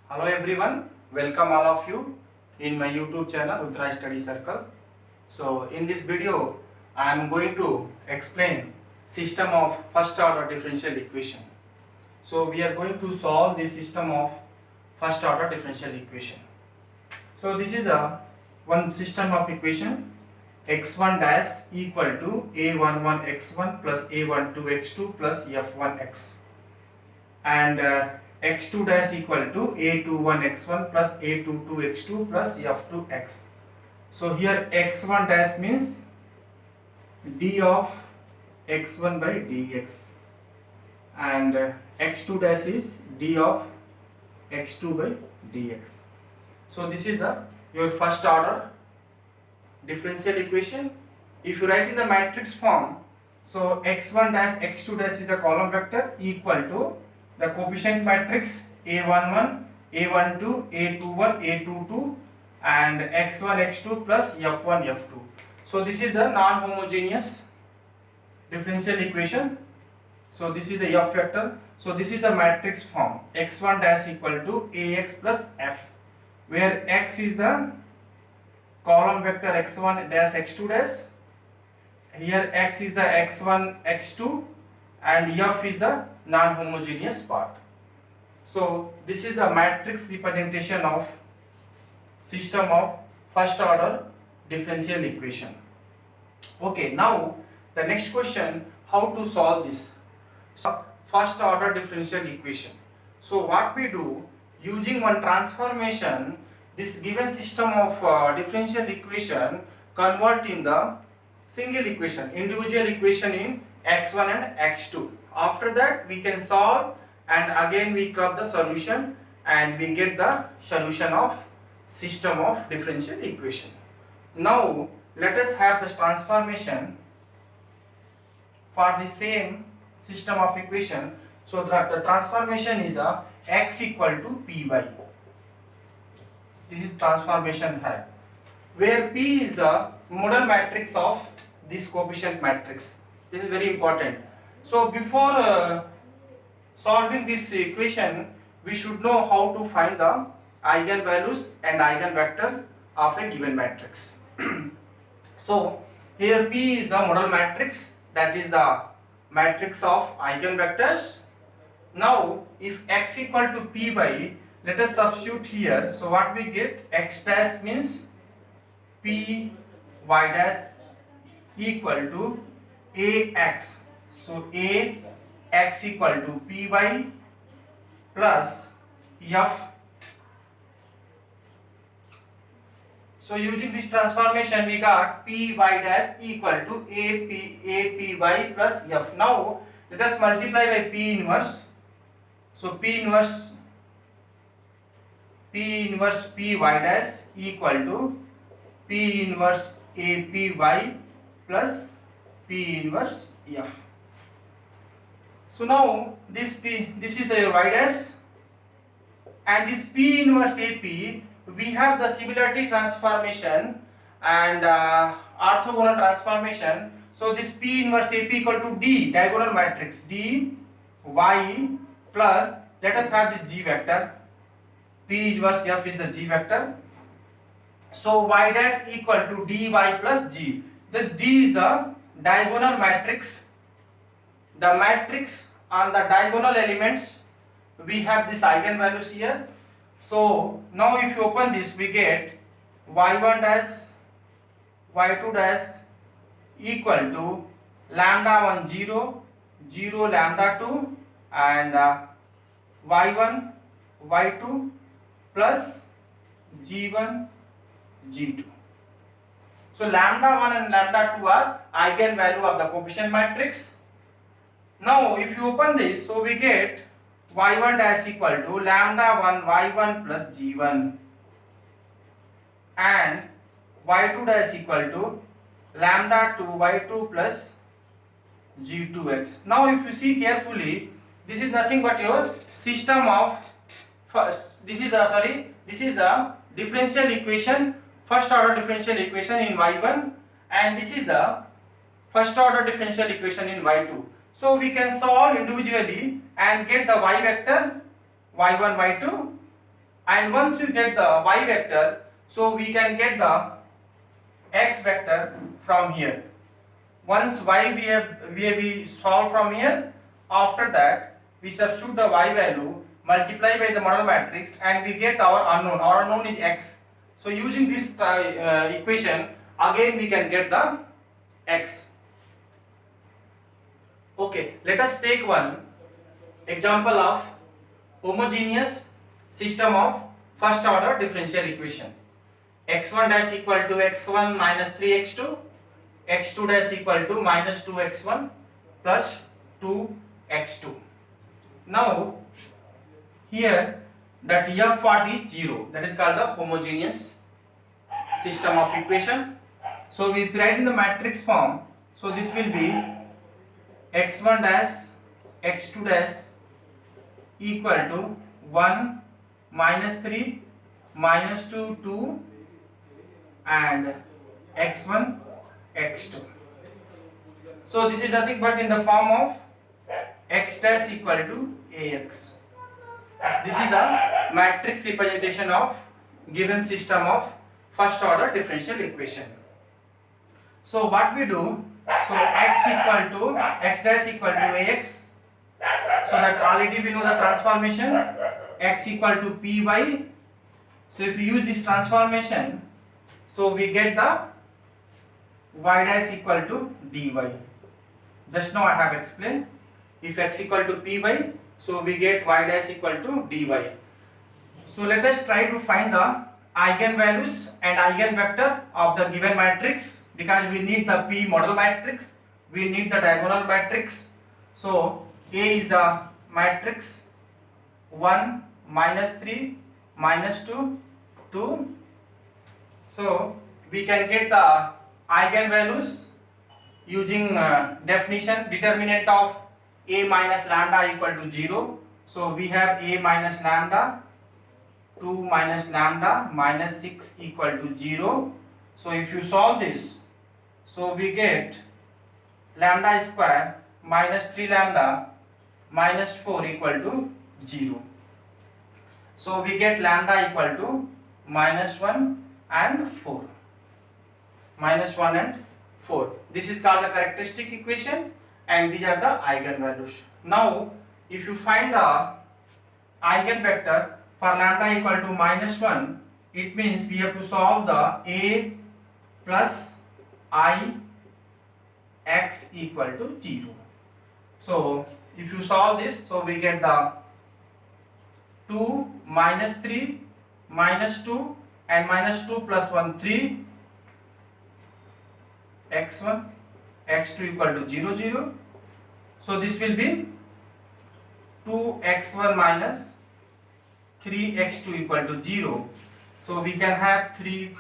Hello everyone, welcome all of you in my YouTube channel Rudra Study Circle. So in this video I am going to explain system of first order differential equation. So we are going to solve the system of first order differential equation. So this is the one system of equation x1 dash equal to a11 x1 plus a12 x2 plus f1 x, and x2 dash equal to a21 x1 plus a22 x2 plus f2 x. So here x1 dash means d of x1 by dx, and x2 dash is d of x2 by dx. So this is the your first order differential equation. If you write in the matrix form, so x1 dash x2 dash is the column vector equal to the coefficient matrix a11, a12, a21, a22 and x1, x2 plus f1, f2. So this is the non-homogeneous differential equation. So this is the f vector. So this is the matrix form x1 dash equal to ax plus f, where x is the column vector x1 dash x2 dash. Here x is the x1, x2 and f is the non-homogeneous part. So this is the matrix representation of system of first order differential equation. Okay, now the next question, how to solve this first order differential equation. So what we do, using one transformation, this given system of differential equation convert in the single equation, individual equation in x1 and x2. After that we can solve and again we club the solution and we get the solution of system of differential equation. Now let us have the transformation for the same system of equation. So the transformation is the x equal to p by. This is transformation here, where p is the model matrix of this coefficient matrix. This is very important. So before solving this equation, we should know how to find the eigenvalues and eigenvector of a given matrix. So here P is the model matrix, that is the matrix of eigenvectors. Now if x equal to P by, let us substitute here. So what we get, x dash means P y dash equal to ax. So ax equal to p by plus f. So using this transformation we got py dash equal to apy plus f. Now let us multiply by p inverse. So p inverse py dash equal to p inverse apy plus p inverse f. So now this is the y dash, and this p inverse ap, we have the similarity transformation and orthogonal transformation. So this p inverse ap equal to d, diagonal matrix d y plus, let us have this g vector, p inverse f is the g vector. So y dash equal to dy plus g. This d is the diagonal matrix, the matrix on the diagonal elements. We have this eigenvalues here. So now if you open this, we get y1 dash y2 dash equal to lambda 1 0 0 lambda 2 and y1 y2 plus g1 g2. So lambda 1 and lambda 2 are eigenvalue of the coefficient matrix. Now if you open this, so we get y1 dash equal to lambda 1 y1 plus g1 and y2 dash equal to lambda 2 y2 plus g2x. Now if you see carefully, this is nothing but your system of this is the differential equation, first order differential equation in y1, and this is the first order differential equation in y2. So we can solve individually and get the y vector y1 y2 and once you get the y vector, so we can get the x vector from here. Once y we solve from here, after that we substitute the y value, multiply by the model matrix, and we get our unknown. Our unknown is x. So using this equation, again we can get the x. Okay, let us take one example of homogeneous system of first order differential equation. x1 dash equal to x1 minus 3x2, x2 dash equal to minus 2x1 plus 2x2. Now here that f what is 0, that is called the homogeneous system of equation. So we write in the matrix form, so this will be x1 dash x2 dash equal to 1 minus 3 minus 2 2 and x1 x2. So this is nothing but in the form of x dash equal to ax. This is the matrix representation of given system of first order differential equation. So what we do, so x dash equal to ax, so that already we know the transformation x equal to py. So if you use this transformation, so we get the y dash equal to dy. Just now I have explained, if x equal to py, so we get y dash equal to dy. So let us try to find the eigenvalues and eigenvector of the given matrix, because we need the P model matrix, we need the diagonal matrix. So A is the matrix 1 minus 3 minus 2 2. So we can get the eigenvalues using definition, determinant of A minus lambda equal to 0. So we have A minus lambda, 2 minus lambda minus 6 equal to 0. So if you solve this, so we get lambda square minus 3 lambda minus 4 equal to 0. So we get lambda equal to minus 1 and 4. Minus 1 and 4. This is called the characteristic equation, and these are the eigenvalues. Now if you find the eigenvector for lambda equal to minus 1, it means we have to solve the A plus I x equal to 0. So if you solve this, so we get the 2 minus 3 minus 2 and minus 2 plus 1 3, x1 x2 equal to 0 0. So this will be 2x1 minus 3x2 equal to 0. So we can have 3 2.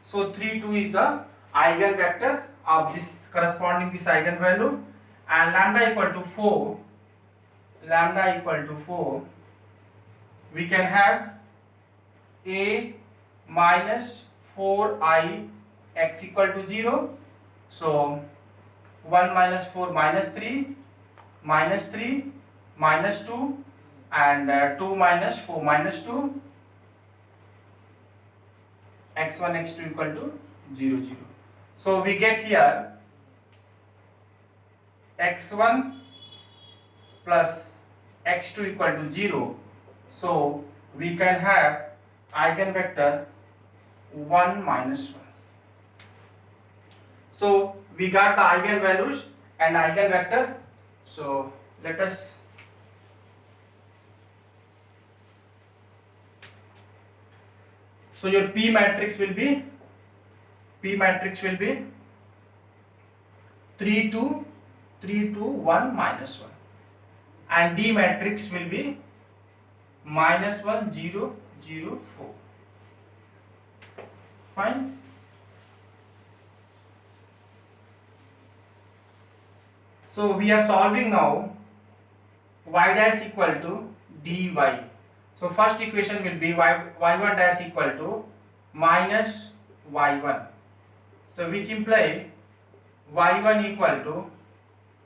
So 3 2 is the eigenvector of this corresponding this eigenvalue, and lambda equal to 4, lambda equal to 4, we can have A minus 4I x equal to 0. So 1 minus 4 minus 3 minus 3 minus 2 and 2 minus 4 minus 2, x1 x2 equal to 0 0. So we get here x1 plus x2 equal to 0. So we can have eigenvector 1 minus 1. So we got the eigenvalues and eigenvector. So let us so your P matrix will be 3 2 3 2 1 minus 1, and D matrix will be minus 1 0 0 4. Fine. So we are solving now y dash equal to dy. So first equation will be y1 dash equal to minus y1. So which imply y1 equal to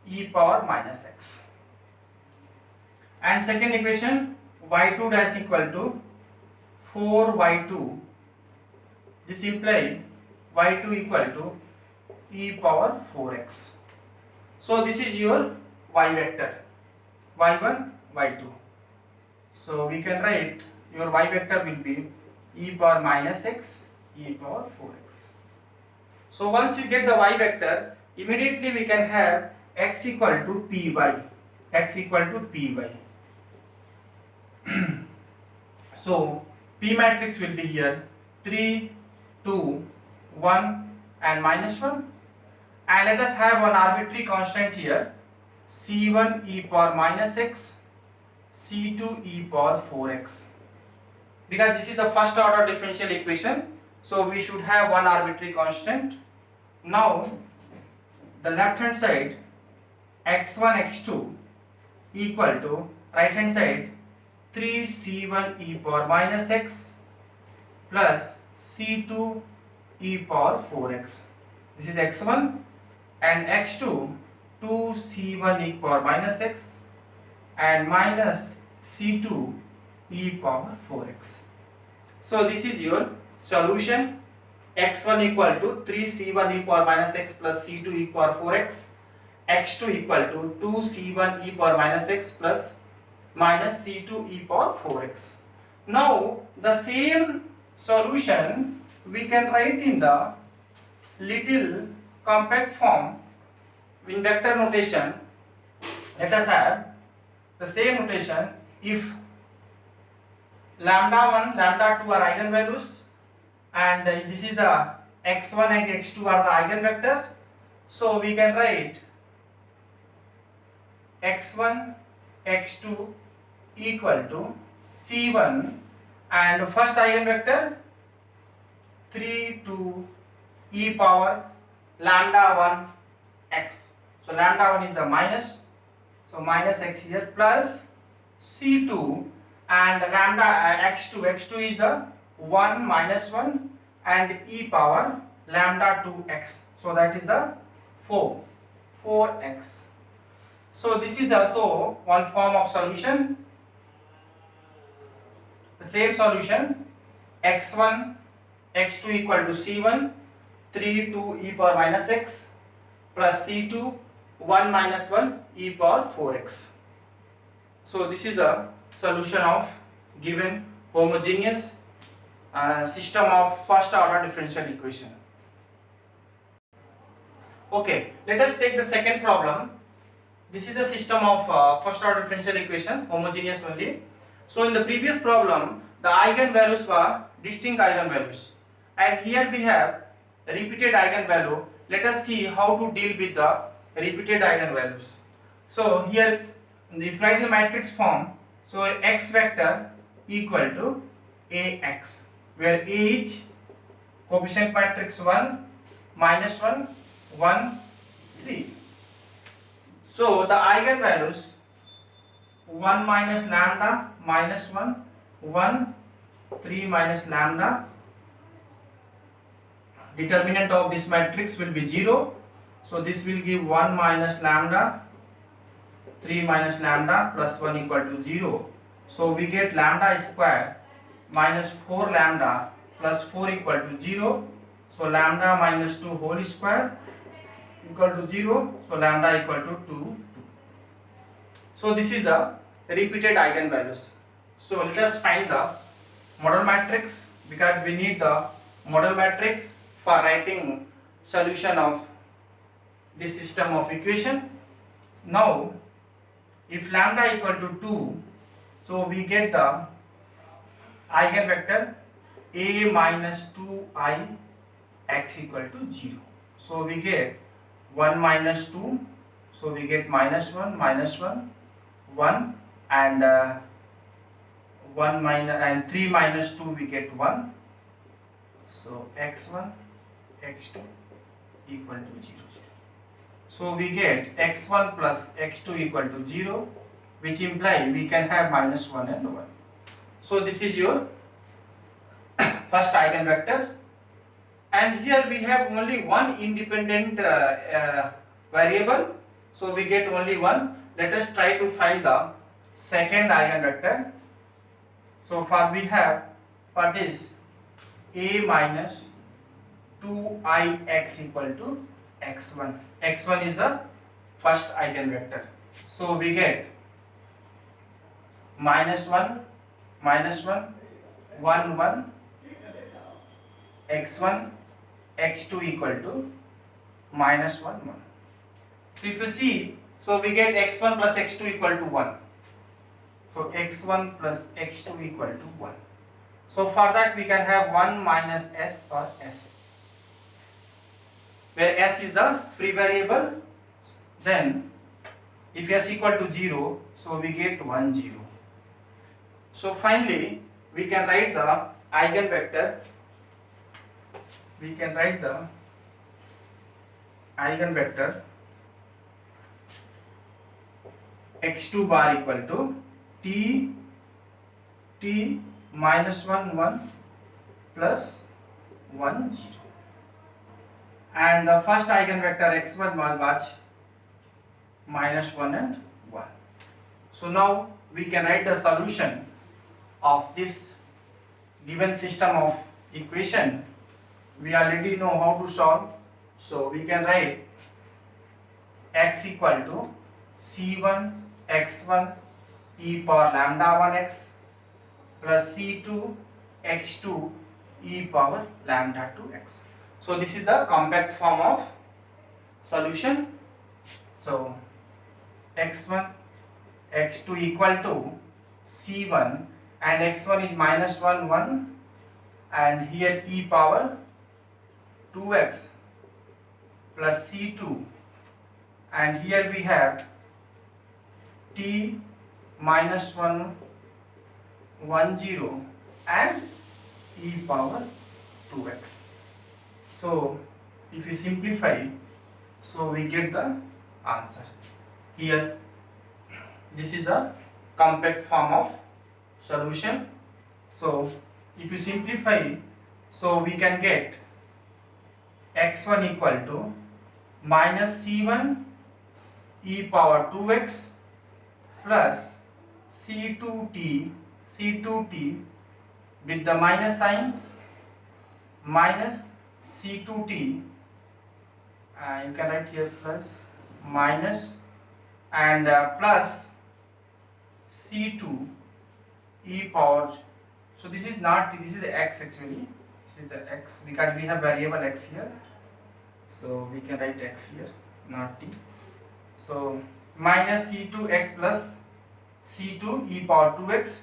e power minus x. And second equation y2 dash equal to 4y2. This implies y2 equal to e power 4x. So this is your y vector, y1, y2. So we can write your y vector will be e power minus x, e power 4x. So once you get the y vector, immediately we can have x equal to py, x equal to py. So P matrix will be here 3, 2, 1 and minus 1, and let us have one arbitrary constant here, C1 e power minus x, C2 e power 4x. Because this is the first order differential equation, so we should have one arbitrary constant. Now the left hand side x1 x2 equal to right hand side 3c1 e power minus x plus c2 e power 4x. This is x1, and x2 2c1 e power minus x and minus c2 e power 4x. So this is your solution. x1 equal to 3c1 e power minus x plus c2 e power 4x, x2 equal to 2c1 e power minus x plus minus c2 e power 4x. Now the same solution we can write in the little compact form in vector notation. Let us have the same notation. If lambda 1, lambda 2 are eigenvalues, and this is the x1 and x2 are the eigenvectors, so we can write x1 x2 equal to c1 and first eigenvector 3 to e power lambda 1 x. So lambda 1 is the minus, so minus x here, plus c2 and lambda x2 is the 1 minus 1 and e power lambda 2x, so that is the 4x. So this is also one form of solution. The same solution, x1 x2 equal to c1 3 to e power minus x plus c2 1 minus 1 e power 4x. So this is the solution of given homogeneous system of first order differential equation. Okay, let us take the second problem. This is the system of first order differential equation, homogeneous only. So in the previous problem, the eigenvalues were distinct eigenvalues, and here we have repeated eigenvalue. Let us see how to deal with the repeated eigenvalues. So here, if write the matrix form, so x vector equal to ax, where a is coefficient matrix 1, minus 1, 1, 3. So the eigenvalues 1 minus lambda minus 1, 1, 3 minus lambda. Determinant of this matrix will be 0. So this will give 1 minus lambda, 3 minus lambda plus 1 equal to 0. So we get lambda square minus 4 lambda plus 4 equal to 0. So lambda minus 2 whole square equal to 0. So lambda equal to 2. So this is the repeated eigenvalues. So let us find the model matrix, because we need the model matrix for writing solution of this system of equation. Now if lambda equal to 2, so we get the eigenvector a minus 2i x equal to 0. So we get 1 minus 2, so we get minus 1, 1 and 1 minus and 3 minus 2 we get 1. So x1 x2 equal to 0. So we get x1 plus x2 equal to 0, which implies we can have minus 1 and 1. So this is your first eigenvector, and here we have only one independent variable, so we get only one. Let us try to find the second eigenvector. So we have for this a minus 2ix equal to x1. x1 is the first eigenvector. So we get minus 1, 1, 1, x1, x2 equal to minus 1, 1. So if you see, so we get x1 plus x2 equal to 1. So x1 plus x2 equal to 1. So for that we can have 1 minus s or s, where s is the free variable. Then if s equal to 0, so we get 1, 0. So finally we can write the eigenvector. We can write the eigenvector x2 bar equal to t minus 1, 1 plus 1, 0. And the first eigenvector x1 was minus 1 and 1. So now we can write the solution of this given system of equation. We already know how to solve. So we can write x equal to c1 x1 e power lambda 1x plus c2 x2 e power lambda 2x. So this is the compact form of solution. So x1 x2 equal to c1 and x1 is minus 1 1 and here e power 2x plus c2 and here we have t minus 1 1 0 and e power 2x. So if we simplify, so we get the answer. Here this is the compact form of solution. So if you simplify, so we can get x1 equal to minus c1 e power 2x plus c2t with the minus sign minus c2t, you can write here plus minus and plus c2 e power. So this is not t, this is the x actually. This is the x because we have variable x here. So we can write x here, not t. So minus c2x plus c2 e power 2x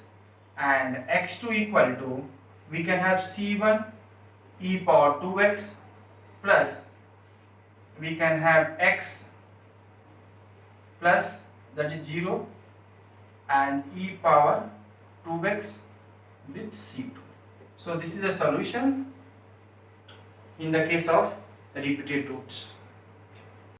and x2 equal to, we can have c1 e power 2x plus we can have x plus that is 0 and e power 2x with c2. So this is the solution in the case of repeated roots.